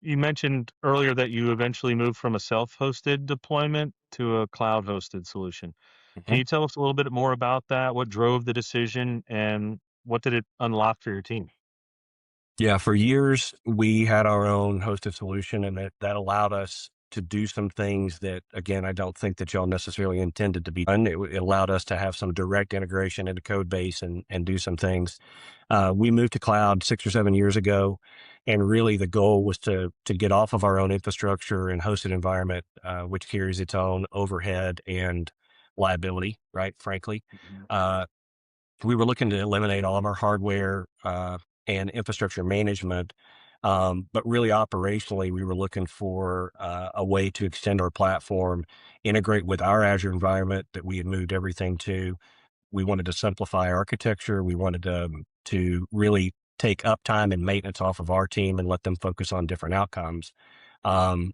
You mentioned earlier that you eventually moved from a self-hosted deployment to a cloud-hosted solution. Can Mhm. you tell us a little bit more about that? What drove the decision, and what did it unlock for your team? Yeah, for years we had our own hosted solution, and that allowed us to do some things that, again, I don't think that y'all necessarily intended to be done. It allowed us to have some direct integration into code base and do some things. We moved to cloud 6 or 7 years ago, and really the goal was to get off of our own infrastructure and hosted environment, which carries its own overhead and liability, right? Frankly, Mhm. uh, we were looking to eliminate all of our hardware and infrastructure management. But really operationally, we were looking for a way to extend our platform, integrate with our Azure environment that we had moved everything to. We wanted to simplify architecture. We wanted to really take uptime and maintenance off of our team and let them focus on different outcomes. Um,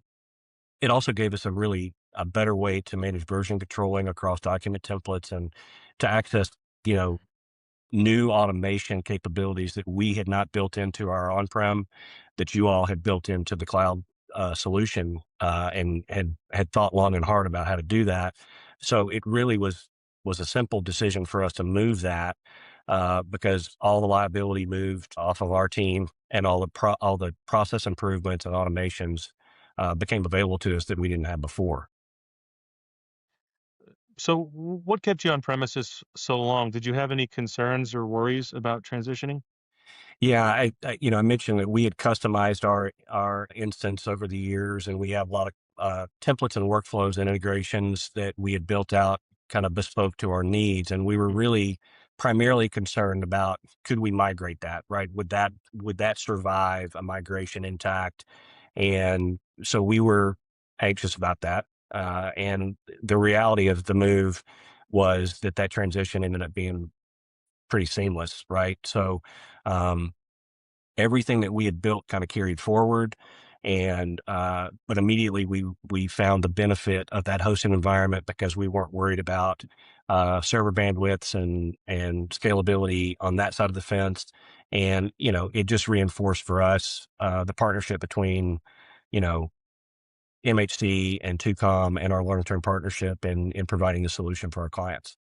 it also gave us a better way to manage version controlling across document templates and to access, you know, new automation capabilities that we had not built into our on-prem that you all had built into the cloud solution, and had thought long and hard about how to do that. So it really was a simple decision for us to move that, because all the liability moved off of our team, and all the process improvements and automations became available to us that we didn't have before. So, what kept you on premises so long? Did you have any concerns or worries about transitioning? Yeah, I mentioned that we had customized our instance over the years, and we have a lot of templates and workflows and integrations that we had built out, kind of bespoke to our needs, and we were Mhm. really primarily concerned about, could we migrate that, right? Would that survive a migration intact? And so we were anxious about that. And the reality of the move was that transition ended up being pretty seamless, right? So um, everything that we had built kind of carried forward, and but immediately we found the benefit of that hosting environment because we weren't worried about server bandwidths and scalability on that side of the fence. And it just reinforced for us the partnership between you know MHC and 2Com and our long-term partnership in providing the solution for our clients.